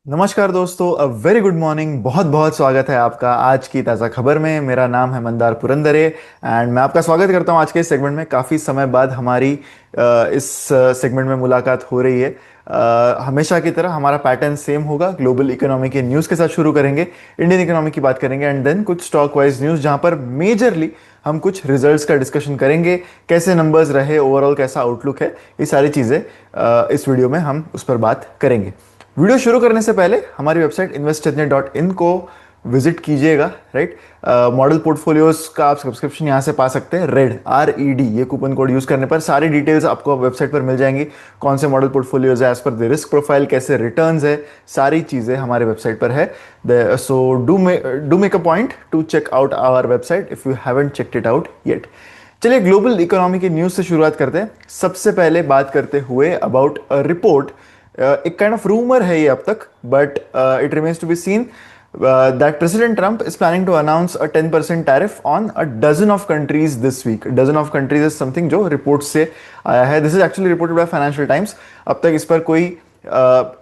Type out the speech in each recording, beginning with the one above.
नमस्कार दोस्तों, अ very good morning. बहुत बहुत स्वागत है आपका आज की ताज़ा खबर में। मेरा नाम है मंदार पुरंदरे एंड मैं आपका स्वागत करता हूं आज के इस सेगमेंट में। काफ़ी समय बाद हमारी इस सेगमेंट में मुलाकात हो रही है। हमेशा की तरह हमारा पैटर्न सेम होगा। ग्लोबल इकोनॉमी के न्यूज़ के साथ शुरू करेंगे, इंडियन इकोनॉमी की बात करेंगे एंड देन कुछ स्टॉक वाइज न्यूज़ जहां पर मेजरली हम कुछ रिजल्ट्स का डिस्कशन करेंगे। कैसे नंबर्स रहे, ओवरऑल कैसा आउटलुक है, ये सारी चीज़ें इस वीडियो में हम उस पर बात करेंगे। वीडियो शुरू करने से पहले हमारी वेबसाइट investornet.in को विजिट कीजिएगा। राइट, मॉडल पोर्टफोलियोज का आप सब्सक्रिप्शन यहाँ से पा सकते हैं। रेड RED ये कूपन कोड यूज करने पर सारी डिटेल्स आपको वेबसाइट पर मिल जाएंगी। कौन से मॉडल पोर्टफोलियोज है, as per the risk profile, कैसे रिटर्न्स है, सारी चीजें हमारे वेबसाइट पर है। So do make a point to check out our website if you haven't checked it out yet. चलिए ग्लोबल इकोनॉमी की न्यूज से शुरुआत करते हैं। सबसे पहले बात करते हुए अबाउट अ रिपोर्ट। एक काइंड ऑफ रूमर है ये अब तक, but it remains to be seen that President Trump is planning to announce a 10% tariff on a dozen of countries this week. Dozen of countries is something जो report से आया है। This is actually reported by Financial Times. अब तक इस पर कोई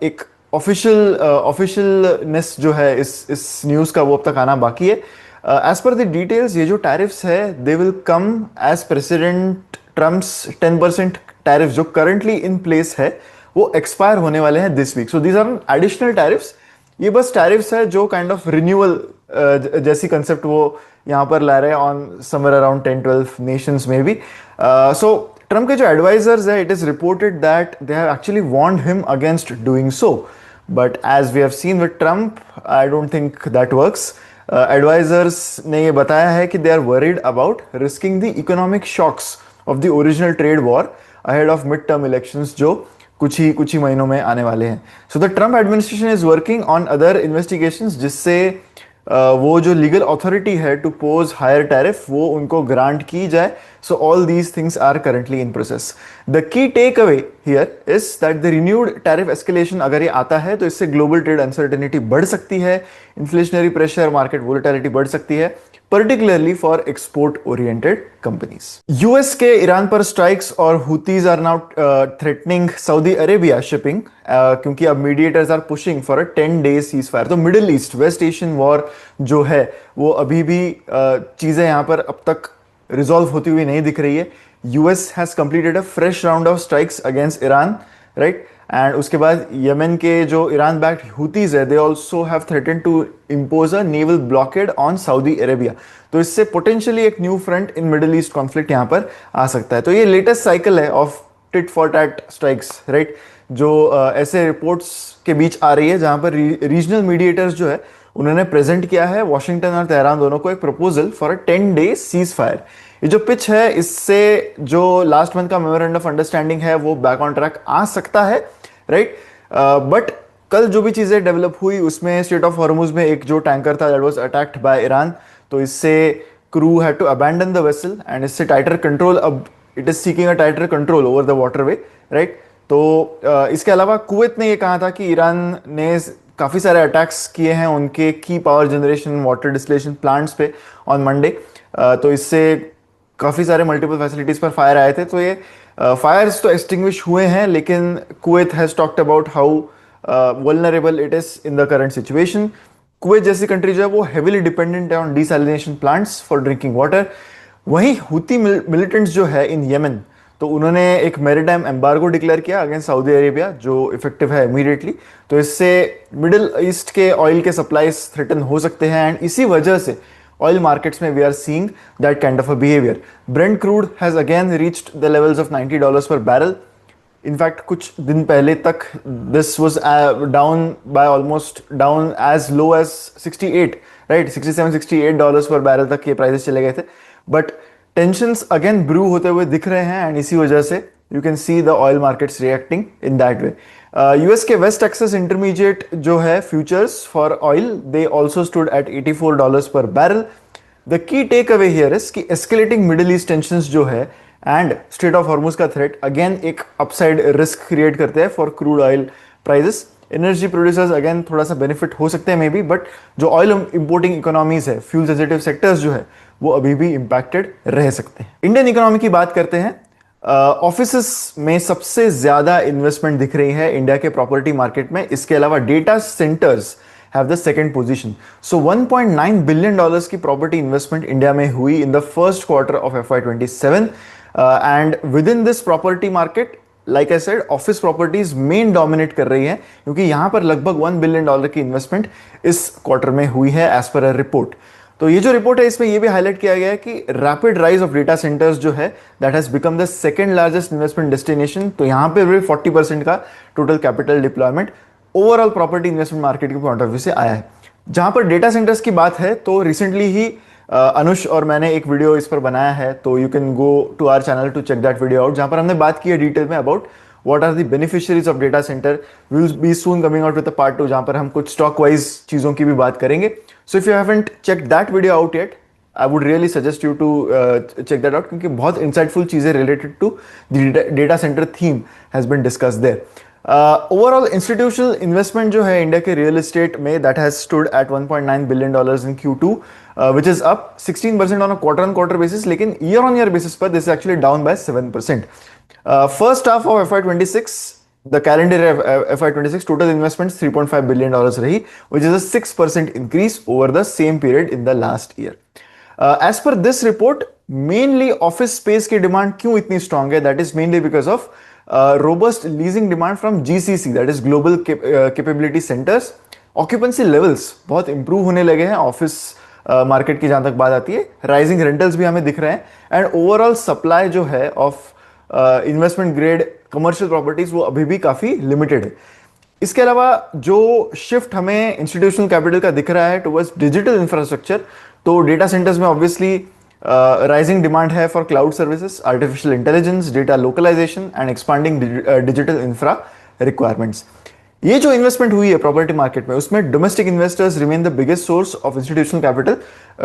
एक ऑफिशियलनेस जो है इस न्यूज़ का वो अब तक आना बाकी है। एज पर द डिटेल्स, ये जो टैरिफ्स है they will come as President Trump's 10% tariff जो करंटली इन प्लेस है वो एक्सपायर होने वाले हैं this week. So these are additional tariffs. ये बस टैरिफ्स है जो काइंड ऑफ रिन्यूअल जैसी कंसेप्ट वो यहाँ पर ला रहे हैं ऑन समवेयर अराउंड 10-12 नेशंस में भी। सो ट्रम्प के जो एडवाइजर्स है, it is reported that they have actually warned him against doing so, but as we have seen with Trump I don't think that works. Advisers ने ये बताया है कि they are worried about risking the economic shocks of the original trade war ahead of mid term elections जो कुछ ही महीनों में आने वाले हैं। So the Trump administration is working on other investigations जिससे वो जो लीगल अथॉरिटी है टू पोज हायर टैरिफ वो उनको ग्रांट की जाए। So all these things are currently in process. The key takeaway here is that the renewed tariff escalation अगर ये आता है तो इससे ग्लोबल ट्रेड अनसर्टेनिटी बढ़ सकती है, इन्फ्लेशनरी प्रेशर, मार्केट वोलेटिलिटी बढ़ सकती है, particularly for export oriented companies. US के ईरान पर स्ट्राइक्स और Houthis are now threatening Saudi Arabia shipping, क्योंकि अब mediators are pushing for a 10 days ceasefire. तो Middle East West Asian war जो है वो अभी भी चीजें यहाँ पर अब तक रिजॉल्व होती हुई नहीं दिख रही है। US has completed a fresh round of strikes against Iran, right, and उसके बाद यमन के जो ईरान बैक्ड हुतीज है they also have threatened to impose a naval blockade on Saudi Arabia. तो इससे पोटेंशियली एक new front in Middle East conflict यहाँ पर आ सकता है। तो ये लेटेस्ट साइकिल है of tit for tat strikes, right, जो ऐसे रिपोर्ट्स के बीच आ रही है जहां पर रीजनल मीडिएटर्स जो है उन्होंने प्रेजेंट किया है वॉशिंगटन और तेहरान दोनों को एक proposal for a 10 day cease fire. ये जो पिच है इससे जो लास्ट मंथ का मेमोरेंडम ऑफ अंडरस्टैंडिंग है वो बैक ऑन ट्रैक आ सकता है, राइट। बट कल जो भी चीजें डेवलप हुई उसमें स्ट्रेट ऑफ हॉर्मुज में एक जो टैंकर था that was attacked by Iran, तो इससे crew had to abandon the vessel and इससे टाइटर कंट्रोल, अब it is seeking a tighter control over the waterway, right. तो इसके अलावा कुवैत ने ये कहा था कि ईरान ने काफ़ी सारे अटैक्स किए हैं उनके की power generation water distillation plants पे ऑन मंडे। तो इससे काफ़ी सारे मल्टीपल फैसिलिटीज़ पर फायर आए थे। तो ये फायर्स तो एक्सटिंग्विश हुए हैं, लेकिन Kuwait has talked about how vulnerable it is in the current situation. Kuwait जैसी कंट्री जो है वो हेविली डिपेंडेंट है on desalination plants for drinking water. वहीं हुती मिलिटेंट्स जो है इन यमन, तो उन्होंने एक मैरीटाइम एम्बार्गो डिक्लेयर किया अगेंस्ट सऊदी अरेबिया जो इफेक्टिव है इमीडिएटली। तो इससे मिडिल ईस्ट के ऑयल के सप्लाईज थ्रेटन हो सकते हैं एंड इसी वजह से ऑयल मार्केट्स में we are seeing that kind of a behaviour. Brent crude has again reached the levels of $90 per barrel. In fact कुछ दिन पहले तक this was down by almost down as low as 68, right, $67-68 पर barrel तक ये prices चले गए थे। बट टेंशंस अगेन ब्रू होते हुए दिख रहे हैं एंड इसी वजह से you can see the oil markets reacting in that way. US के वेस्ट टेक्सास इंटरमीडिएट जो है futures for oil they also stood at $84 per barrel. The key takeaway here is कि एस्केलेटिंग मिडिल ईस्ट टेंशंस जो है and strait of Hormuz का threat again एक upside risk create करते हैं for crude oil prices. Energy producers again थोड़ा सा benefit हो सकते हैं मे बी, बट जो ऑयल इंपोर्टिंग इकोनॉमीज है, फ्यूल सेंसिटिव सेक्टर्स जो है वो अभी भी इंपैक्टेड रह सकते हैं। इंडियन इकोनॉमी की बात करते हैं। ऑफिसेस में सबसे ज्यादा इन्वेस्टमेंट दिख रही है इंडिया के प्रॉपर्टी मार्केट में। इसके अलावा data centres have the second position. So 1.9 billion dollars की प्रॉपर्टी इन्वेस्टमेंट इंडिया में हुई in the first quarter of FY27 and with in this property market, like I said, office properties main dominate कर रही है, क्योंकि यहां पर लगभग $1 बिलियन की इन्वेस्टमेंट इस क्वार्टर में हुई है एज पर अ रिपोर्ट। तो ये जो रिपोर्ट है इसमें ये भी हाईलाइट किया गया है कि rapid rise of data centres जो है that has become the second largest investment destination. तो यहां पे भी 40% का total capital deployment overall property investment market के पॉइंट ऑफ व्यू से आया है। जहां पर डेटा सेंटर्स की बात है तो रिसेंटली ही अनुष और मैंने एक वीडियो इस पर बनाया है, तो you can go to our channel to check that video out, जहां पर हमने बात की है डिटेल में about what are the beneficiaries of data centre. We will be soon coming out with the part 2, जहां पर हम कुछ स्टॉक वाइज चीजों की भी बात करेंगे। So if you haven't check that video out yet, I would really suggest you to check that out, क्योंकि बहुत इंसाइटफुल चीजें related to the data centre theme has been discussed there. Overall institutional investment जो है India के real estate में that has stood at $1.9 billion in Q2, which is up 16% on a quarter-on-quarter basis, लेकिन year-on-year basis पर this is actually down by 7%. First half of FY26, the calendar FY26 total investments $3.5 billion रही, which is a 6% increase over the same period in the last year. As per this report, mainly office space की demand क्यों इतनी strong है? That is mainly because of robust leasing demand from GCC, that is Global Capability Centers. Occupancy levels बहुत improve होने लगे हैं office market की जहां तक बात आती है। राइजिंग रेंटल्स भी हमें दिख रहे हैं एंड ओवरऑल सप्लाई जो है of investment grade commercial properties वो अभी भी काफी लिमिटेड है। इसके अलावा जो शिफ्ट हमें इंस्टीट्यूशनल कैपिटल का दिख रहा है टुवर्ड्स डिजिटल इंफ्रास्ट्रक्चर, तो डेटा सेंटर्स में ऑब्वियसली राइजिंग डिमांड है for cloud services, artificial intelligence, data localisation and expanding digital infra requirements. ये जो इन्वेस्टमेंट हुई है प्रॉपर्टी मार्केट में, उसमें domestic investors remain the biggest source of institutional capital,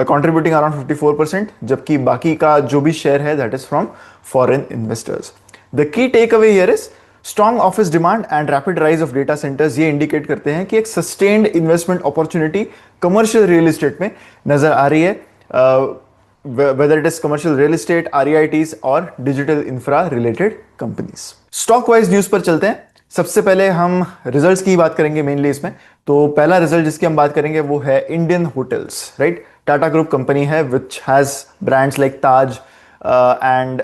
contributing around 54%, जबकि बाकी का जो भी शेयर है that is from foreign investors. The key takeaway here is strong office demand and rapid rise of data centres. ये indicate करते हैं कि एक sustained investment opportunity commercial real estate में नजर आ रही है, whether it is commercial real estate, REITs और digital infra related companies. Stock wise news पर चलते हैं। सबसे पहले हम रिजल्ट्स की बात करेंगे मेनली इसमें। तो पहला रिजल्ट जिसकी हम बात करेंगे वो है Indian hotels, right. Tata group company है which has brands like Taj and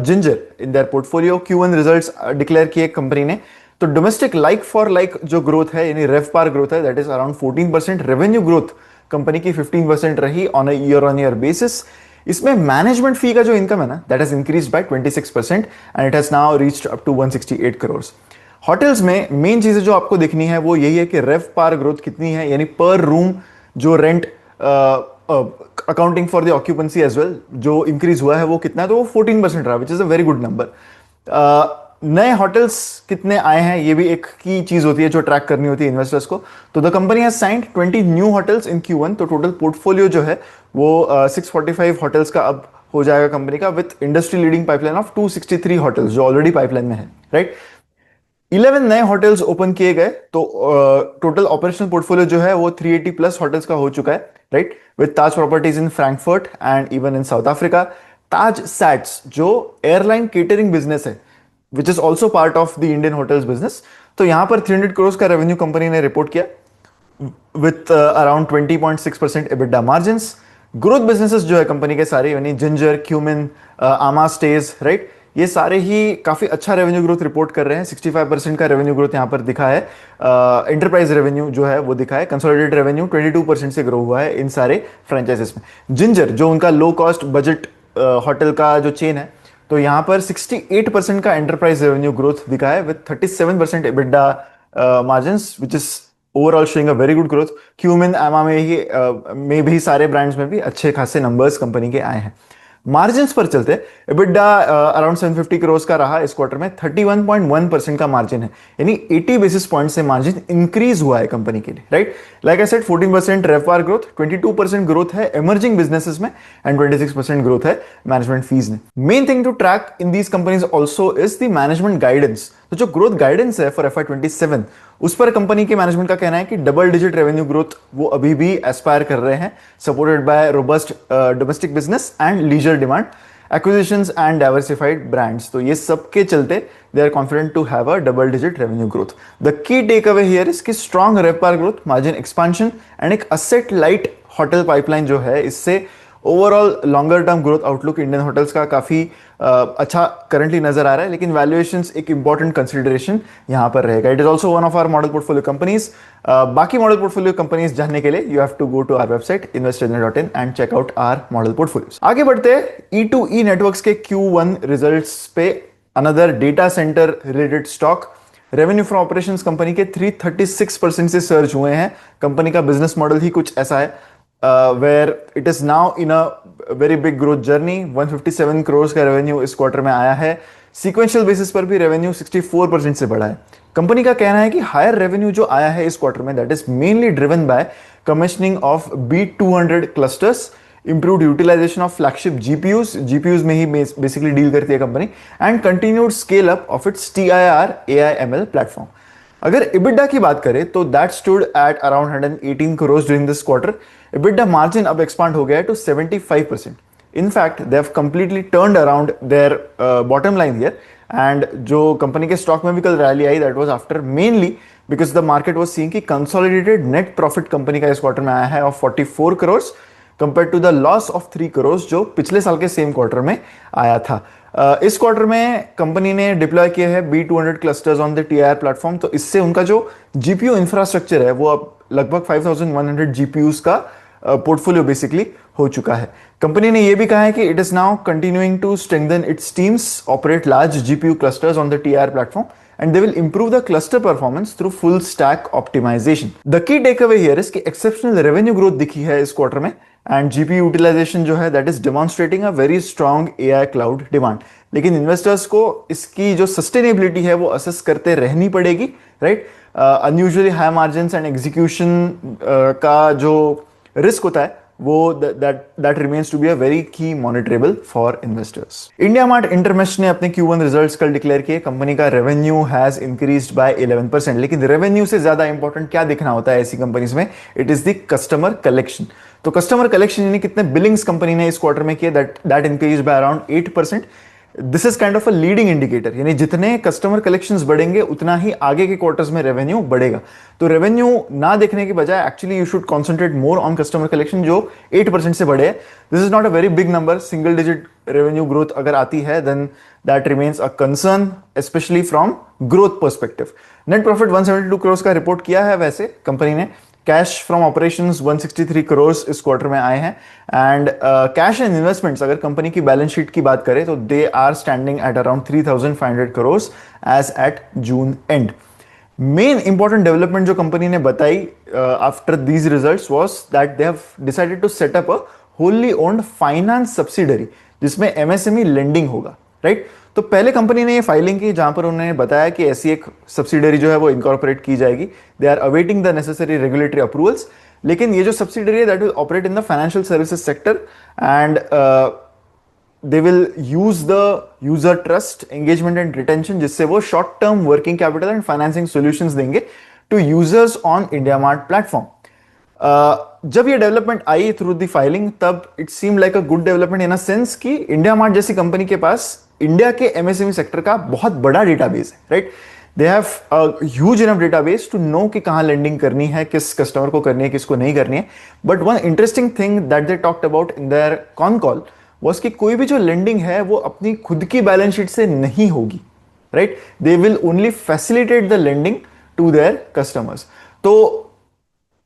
Ginger in their portfolio. Q1 results declare किए कंपनी ने। तो डोमेस्टिक लाइक फॉर लाइक जो ग्रोथ है यानी रेवपार ग्रोथ है that is around 14%। Revenue growth company की 15% रही on a year on year basis. इसमें मैनेजमेंट फी का जो इनकम है ना that has increased by 26% and it has now reached up to 168 crore. Hotels में मेन चीजें जो आपको देखनी है वो यही है कि रेवपार ग्रोथ कितनी है, यानी पर रूम जो rent accounting for the occupancy as well जो इंक्रीज हुआ है वो कितना है, तो वो 14% रहा, which is a very good number. नए होटल्स कितने आए हैं ये भी एक की चीज होती है जो ट्रैक करनी होती है इन्वेस्टर्स को। तो the company has signed 20 new hotels in Q1। तो टोटल पोर्टफोलियो जो है वो 645 होटल्स का अब हो जाएगा कंपनी का, with industry leading pipeline of 263 hotels जो ऑलरेडी पाइपलाइन में है, राइट। 11 नए होटल्स ओपन किए गए, तो टोटल ऑपरेशनल पोर्टफोलियो जो है वो 380 प्लस होटल्स का हो चुका है, right, with Taj properties in Frankfurt and even in South Africa. Taj SATS जो एयरलाइन केटरिंग बिजनेस है which is also part of the Indian hotels business, तो यहां पर 300 करोड़ का रेवेन्यू कंपनी ने रिपोर्ट किया with around 20.6% EBITDA margins. Growth businesses जो है कंपनी के सारे यानी जिंजर, क्यूमिन, आमा स्टेज, राइट, ये सारे ही काफी अच्छा रेवेन्यू ग्रोथ रिपोर्ट कर रहे हैं। 65% का रेवेन्यू ग्रोथ यहां पर दिखा है। एंटरप्राइज रेवेन्यू जो है वो दिखा है। कंसोलिडेटेड रेवेन्यू 22% से ग्रो हुआ है इन सारे फ्रेंचाइजेस में। जिंजर जो उनका लो कॉस्ट बजट होटल का जो चेन है, तो यहां पर 68% का एंटरप्राइज रेवेन्यू ग्रोथ दिखा है with 37% EBITDA margins, which is overall showing a very good growth. Cumin, आमा में भी सारे ब्रांड्स में भी अच्छे खासे नंबर्स कंपनी के आए हैं। मार्जिन्स पर चलते हैं। EBITDA अराउंड 750 करोड़ का रहा इस क्वार्टर में, 31.1% का मार्जिन है, यानी 80 बेसिस पॉइंट से मार्जिन इंक्रीज हुआ है कंपनी के लिए, right. Like I said 14% RevPAR growth, 22% growth है इमर्जिंग बिजनेसेस में एंड 26% ग्रोथ है मैनेजमेंट फीस में। Main thing to track in these companies also is the management guidance. तो जो ग्रोथ गाइडेंस है फॉर FY27 उस पर कंपनी के मैनेजमेंट का कहना है कि डबल डिजिट रेवेन्यू ग्रोथ वो अभी भी एस्पायर कर रहे हैं, supported by robust domestic business and leisure demand acquisitions and diversified brands. तो ये सब के चलते they are confident to have a double digit revenue growth. The key takeaway here is कि strong RevPAR growth, margin expansion and एक asset light hotel pipeline जो है, इससे overall longer term growth outlook Indian hotels का काफी अच्छा currently नजर आ रहा है, लेकिन वैल्यूएशंस एक इंपॉर्टेंट कंसिडरेशन यहां पर रहेगा. It is also one of our model portfolio companies. बाकी मॉडल पोर्टफोलियो कंपनीज जानने के लिए you have to go to our website investorgener.in and check out our model portfolios. आगे बढ़ते हैं E2E नेटवर्क्स के Q1 रिजल्ट्स पे. Another data centre related stock. Revenue from operations company के 336% से सर्ज हुए हैं. कंपनी का बिजनेस मॉडल ही कुछ ऐसा है where it is now in a very big growth journey. 157 crores का रेवेन्यू इस क्वार्टर में आया है. सीक्वेंशियल बेसिस पर भी रेवेन्यू 64% से बढ़ा है. कंपनी का कहना है कि हायर रेवेन्यू जो आया है इस क्वार्टर में, that is mainly driven by commissioning of B200 clusters, improved utilization of flagship GPUs में ही बेसिकली डील करती है company, and continued scale up of its TIR AI/ML platform. अगर EBITDA की बात करें तो that stood at around 118 crores during this quarter. EBITDA margin अब एक्सपांड हो गया है to 75%. In fact, they have completely turned around their bottom line here. And जो कंपनी के स्टॉक में भी कल rally I, that was after mainly because the market was seeing कि consolidated net profit कंपनी का इस क्वार्टर में आया है of 44 crores compared to the loss of 3 crores जो पिछले साल के सेम क्वार्टर में आया था. इस क्वार्टर में कंपनी ने डिप्लॉय किए हैं B200 clusters on the TIR platform. तो इससे उनका जो GPU इंफ्रास्ट्रक्चर है वो अब लगभग 5100 GPUs का पोर्टफोलियो बेसिकली हो चुका है. कंपनी ने यह भी कहा है कि it is now continuing to strengthen its teams, operate large GPU clusters on the TIR platform, and they will improve the cluster performance through full stack optimization. The key takeaway here is कि exceptional revenue growth दिखी है इस quarter में, and GPU utilization जो है that is demonstrating a very strong AI cloud demand. लेकिन investors को इसकी जो सस्टेनेबिलिटी है वो असेस करते रहनी पड़ेगी, right. Unusually high margins and execution का जो रिस्क होता है वो that remains to be a very key monitorable for investors. IndiaMART InterMESH ने अपने Q1 रिजल्ट्स कल डिक्लेयर किए. कंपनी का रेवेन्यू हैज इंक्रीज्ड बाय 11%. लेकिन रेवेन्यू से ज्यादा इंपॉर्टेंट क्या दिखना होता है ऐसी कंपनीज में? It is the customer collection. तो कस्टमर कलेक्शन यानी कितने बिलिंग्स कंपनी ने इस क्वार्टर में किए, that increase by around 8%. This is kind of a leading indicator, यानी जितने कस्टमर कलेक्शंस बढ़ेंगे उतना ही आगे के क्वार्टर्स में रेवेन्यू बढ़ेगा. तो रेवेन्यू ना देखने के बजाय actually you should concentrate more on customer collection जो 8% से बढ़े. This is not a very big number. Single digit revenue growth अगर आती है then that remains a concern, especially from growth perspective. Net profit 172 crore का रिपोर्ट किया है वैसे कंपनी ने. कैश फ्रॉम ऑपरेशंस 163 करोड़ इस क्वार्टर में आए हैं. एंड कैश एंड इन्वेस्टमेंट्स अगर कंपनी की बैलेंस शीट की बात करें तो they are standing at around 3,500 crore as at June end. Main important development जो कंपनी ने बताई after these results was that they have decided to set up a wholly owned finance subsidiary जिसमें MSME lending होगा, right. तो पहले company ने ये filing की जहां पर उन्होंने बताया कि ऐसी एक सब्सिडरी जो है वो इनकॉर्पोरेट की जाएगी. They are awaiting the necessary regulatory approvals. लेकिन ये जो सब्सिडरी है that will operate in the financial services sector and they will use the user trust, engagement and retention, जिससे वो short term working capital and financing solutions देंगे to users on IndiaMART platform. जब ये development आई through the filing तब it seem like a good development in a sense कि IndiaMART जैसी company के पास इंडिया के MSME सेक्टर का बहुत बड़ा डेटाबेस है, right. They have a huge enough database to know कि कहां लेंडिंग करनी है, किस कस्टमर को करनी है, किसको नहीं करनी है. But one interesting thing that they talked about in their con call was कि कोई भी जो लेंडिंग है वो अपनी खुद की बैलेंस शीट से नहीं होगी, right. They will only facilitate the lending to their customers. तो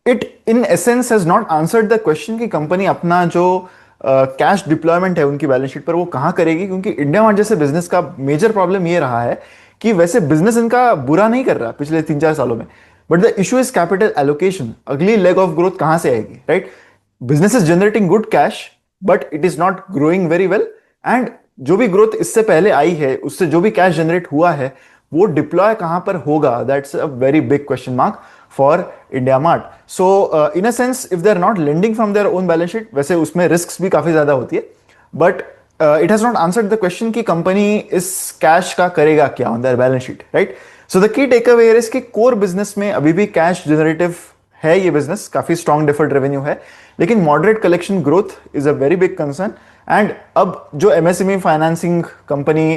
it in essence has not answered the question कि कंपनी अपना जो कैश डिप्लॉयमेंट है उनकी बैलेंस शीट पर वो कहां करेगी, क्योंकि IndiaMART जैसे बिजनेस का मेजर प्रॉब्लम ये रहा है कि वैसे बिजनेस इनका बुरा नहीं कर रहा पिछले 3-4 सालों में, but the issue is capital allocation. अगली लेग ऑफ ग्रोथ कहां से आएगी, right. Business is generating good cash but it is not growing very well, and जो भी ग्रोथ इससे पहले आई है उससे जो भी कैश जनरेट हुआ है वो डिप्लॉय कहां पर होगा, that's a very big question mark for IndiaMART. So in a sense if they are not lending from their own balance sheet, वैसे उसमें risks भी काफी ज्यादा होती है, but it has not answered the question कि कंपनी इस cash का करेगा क्या on their balance sheet, right? So the key takeaway here is कि core business में अभी भी कैश जनरेटिव है ये बिजनेस, काफी स्ट्रॉन्ग डिफर्ड रेवेन्यू है, लेकिन moderate collection growth is a very big concern and अब जो एमएसएमई फाइनेंसिंग कंपनी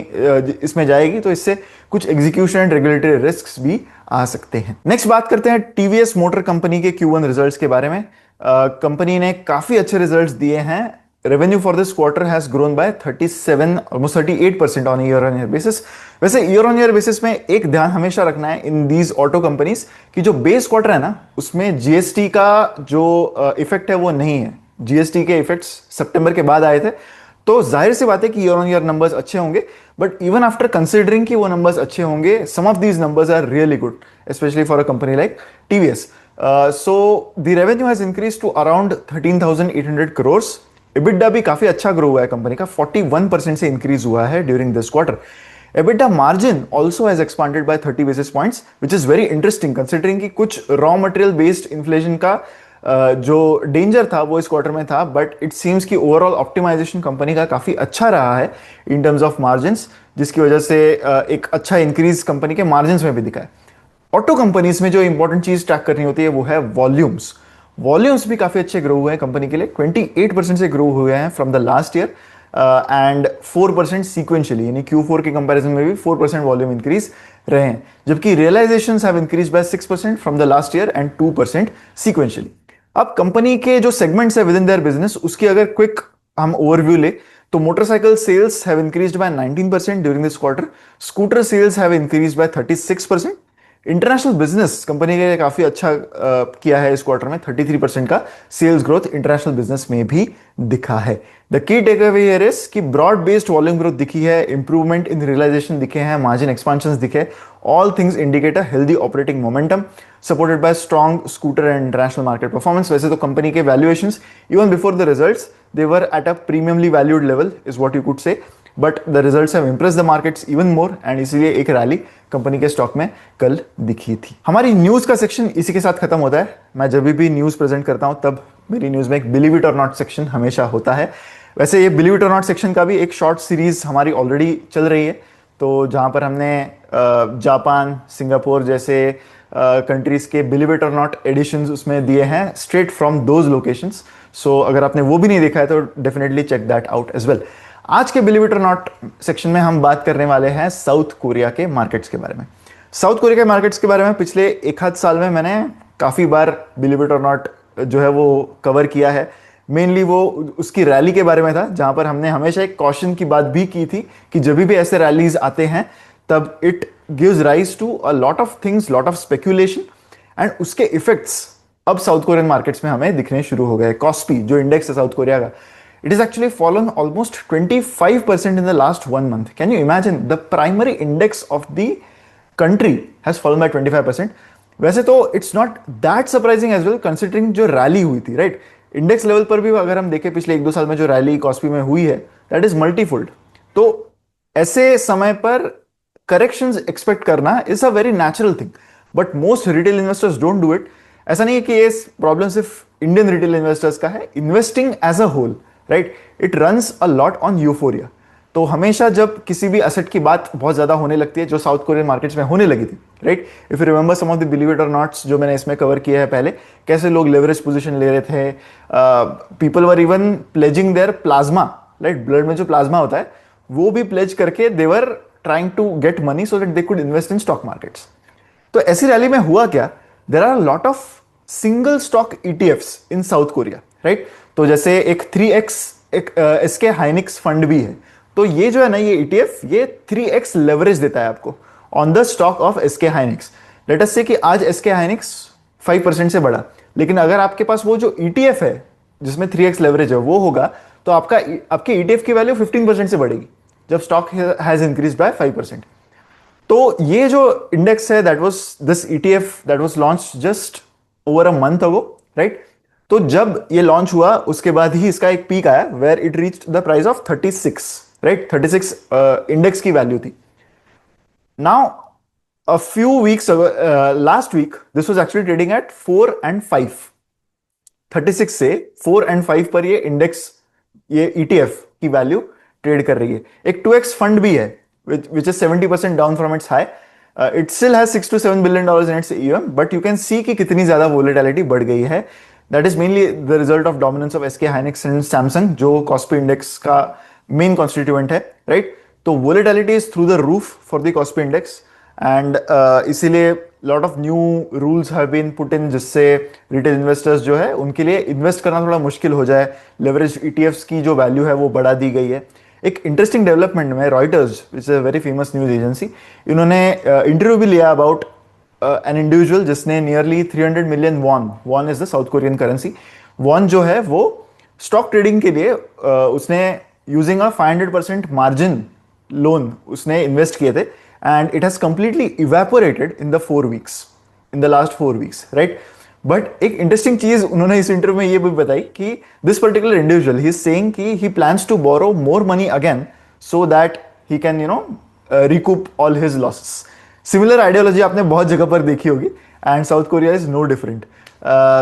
इसमें जाएगी तो इससे कुछ एग्जीक्यूशन एंड रेगुलेटरी रिस्क्स भी आ सकते हैं। नेक्स्ट बात करते हैं टीवीएस मोटर कंपनी के Q1 रिजल्ट्स के बारे में। कंपनी ने काफी अच्छे रिजल्ट्स दिए हैं। Revenue for this quarter has grown by 37 almost 38% on year on year basis. वैसे ईयर ऑन ईयर बेसिस में एक ध्यान हमेशा रखना है इन दीज ऑटो कंपनीज कि जो बेस क्वार्टर है ना उसमें जीएसटी का जो इफेक्ट है वो नहीं है। जीएसटी के इफेक्ट्स सितंबर के बाद आए थे, तो जाहिर सी बात है कि ईयर ऑन ईयर नंबर्स अच्छे होंगे, बट इवन आफ्टर कंसिडरिंग कि वो नंबर्स अच्छे होंगे, some of these numbers are really good, specially for a company like TVS. So the revenue has increase to around 13,800 crores. EBITDA भी काफी अच्छा ग्रो हुआ है कंपनी का, 41% से इंक्रीज हुआ है during this quarter. EBITDA margin also has expanded by 30 basis points, which is very interesting considering कि कुछ रॉ मटेरियल बेस्ड इन्फ्लेशन का जो डेंजर था वो इस क्वार्टर में था, बट इट सीम्स कि ओवरऑल ऑप्टिमाइजेशन कंपनी का काफी अच्छा रहा है इन टर्म्स ऑफ मार्जिन्स, जिसकी वजह से एक अच्छा इंक्रीज कंपनी के मार्जिन्स में भी दिखा है। ऑटो कंपनीज में जो इंपॉर्टेंट चीज ट्रैक करनी होती है वो है वॉल्यूम्स। वॉल्यूम्स भी काफी अच्छे ग्रो हुए हैं कंपनी के लिए, 28% से ग्रो हुए हैं from the last year and 4% sequentially, यानी Q4 के कंपैरिजन में भी 4% वॉल्यूम इंक्रीज रहे हैं, जबकि realisations have increase by 6% from the last year and 2% sequentially. अब कंपनी के जो सेगमेंट्स है विद इन देयर बिजनेस उसकी अगर क्विक हम ओवरव्यू ले तो motorcycle cells have increased by 19% during this quarter, scooter cells have increased by 36%। International business company के लिए काफी अच्छा किया है इस क्वार्टर में, 33% का सेल्स ग्रोथ इंटरनेशनल बिजनेस में भी दिखा है। The key takeaway here is कि ब्रॉड बेस्ड वॉल्यूम ग्रोथ दिखी है, इंप्रूवमेंट इन रियलाइजेशन दिखे हैं, मार्जिन एक्सपेंशन दिखे, all things indicate a healthy operating momentum supported by strong scooter and international market performance. वैसे तो कंपनी के valuations even before the results they were at a premiumly valued level is what you could say, but the results have impressed the markets even more and इसीलिए एक rally company के stock में कल दिखी थी। हमारी news का section इसी के साथ खत्म होता है। मैं जब भी न्यूज प्रेजेंट करता हूं तब मेरी न्यूज में एक believe it or not section हमेशा होता है। वैसे ये believe it or not section का भी एक शॉर्ट सीरीज हमारी ऑलरेडी चल रही है, तो जहां पर हमने जापान, सिंगापुर जैसे कंट्रीज के believe it or not editions उसमें दिए हैं straight from those locations. So अगर आपने वो भी नहीं देखा है तो definitely check that out as well. आज के believe it or not section में हम बात करने वाले हैं साउथ कोरिया के मार्केट्स के बारे में। साउथ कोरिया के मार्केट्स के बारे में पिछले एक आध साल में मैंने काफी बार बिलीव इट और नॉट जो है वो कवर किया है। मेनली वो उसकी रैली के बारे में था, जहां पर हमने हमेशा एक कॉशन की बात भी की थी कि जब भी ऐसे रैलीज आते हैं तब it gives rise to a lot of things, lot of speculation, and उसके इफेक्ट्स अब साउथ कोरियन मार्केट्स में हमें दिखने शुरू हो गए। कॉस्पी जो इंडेक्स है साउथ कोरिया का, it has actually fallen almost 25% in the last 1 month. Can you imagine? The primary index of the country has fallen by 25%. वैसे तो it's not that surprising as well considering जो rally हुई थी, right? Index level पर भी अगर हम देखें पिछले 1-2 साल में जो रैली कॉस्पी में हुई है दैट इज मल्टीफोल्ड। तो ऐसे समय पर करेक्शंस एक्सपेक्ट करना is a very natural thing, but most retail investors don't do it. ऐसा नहीं है कि ये प्रॉब्लम सिर्फ इंडियन रिटेल इन्वेस्टर्स का है, investing as a whole, right, it runs a lot on euphoria. तो हमेशा जब किसी भी असेट की बात बहुत ज्यादा होने लगती है, जो साउथ कोरियन मार्केट्स में होने लगी थी, right, if you remember some of the believe it or nots जो मैंने इसमें कवर किया है पहले, कैसे लोग लेवरेज पोजीशन ले रहे थे, people were even pledging their plasma, right, blood में जो प्लाज्मा होता है वो भी प्लेज करके they were trying to get money so that they could invest in stock markets. तो ऐसी रैली में हुआ क्या, there are lot of single stock ETFs in South Korea, right. तो जैसे एक 3x एक एसके हाइनिक्स फंड भी है, तो ये जो है ना, ये ईटीएफ ये 3x लेवरेज देता है आपको on the stock of SK Hynix. Let us say कि आज एसके हाइनिक्स 5% से बढ़ा, लेकिन अगर आपके पास वो जो ईटीएफ है जिसमें 3x लेवरेज है वो होगा तो आपके ईटीएफ की वैल्यू 15% से बढ़ेगी जब स्टॉक हैज इंक्रीज बाय 5%। तो ये जो इंडेक्स है that was this ETF that was launch just over a month ago, right. तो जब ये लॉन्च हुआ उसके बाद ही इसका एक पीक आया where it reached the price of 36, right, 36 index की वैल्यू थी। Now a few weeks last week this was actually trading at 4 and 5, 36 से 4 and 5 पर ये इंडेक्स, ये ईटीएफ की वैल्यू ट्रेड कर रही है। एक 2x फंड भी है which is 70% down from its high. It still has $6 to $7 billion in its AUM, but you can see कि कितनी ज्यादा वोलेटिलिटी बढ़ गई है that is mainly the result of dominance of SK Hynix and Samsung, जो KOSPI index का main constituent है, right? तो volatility is through the roof for the KOSPI index, and इसीलिए lot of new rules have been put in, जिससे retail investors जो है उनके लिए इन्वेस्ट करना थोड़ा मुश्किल हो जाए। लेवरेज ईटीएफ्स की जो वैल्यू है वो बढ़ा दी गई है। एक इंटरेस्टिंग डेवलपमेंट में Reuters, it's a very famous news agency, इन्होंने इंटरव्यू भी लिया अबाउट एन इंडिविजुअल जिसने nearly 300 million won is the South Korean currency, won जो है वो स्टॉक ट्रेडिंग के लिए उसने यूजिंग अ 500% मार्जिन लोन उसने इन्वेस्ट किए थे, and it has completely evaporated in the 4 weeks, in the last 4 weeks, right? But एक इंटरेस्टिंग चीज उन्होंने इस इंटरव्यू में ये भी बताई कि this particular individual he is saying कि he plans to borrow more money again so that he can recoup all his losses. Similar ideology आपने बहुत जगह पर देखी होगी, and South Korea is no different.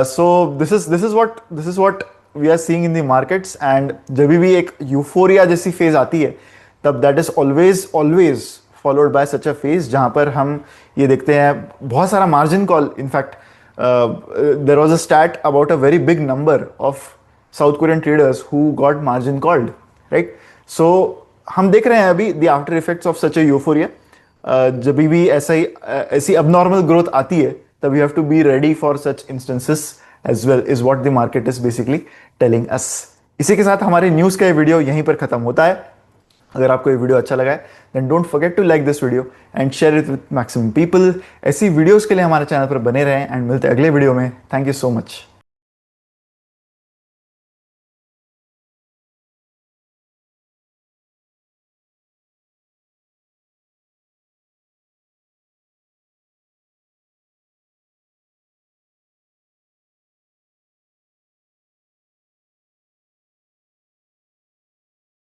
So this is what we are seeing in the markets, and जब भी एक euphoria जैसी फेज आती है तब that is always always followed by such a phase जहां पर हम ये देखते हैं बहुत सारा margin call. In fact there was a stat about a very big number of South Korean traders who got margin called, right? So हम देख रहे हैं अभी the after effects of such a euphoria. जब भी ऐसी अबनॉर्मल ग्रोथ आती है तब you have to be ready for such instances as well, is what the market is basically telling us. इसी के साथ हमारे न्यूज़ का ये वीडियो यहीं पर खत्म होता है। अगर आपको ये वीडियो अच्छा लगा है then don't forget to like this video and share it with maximum people. ऐसी वीडियोस के लिए हमारे चैनल पर बने रहें, एंड मिलते हैं अगले वीडियो में। Thank you so much.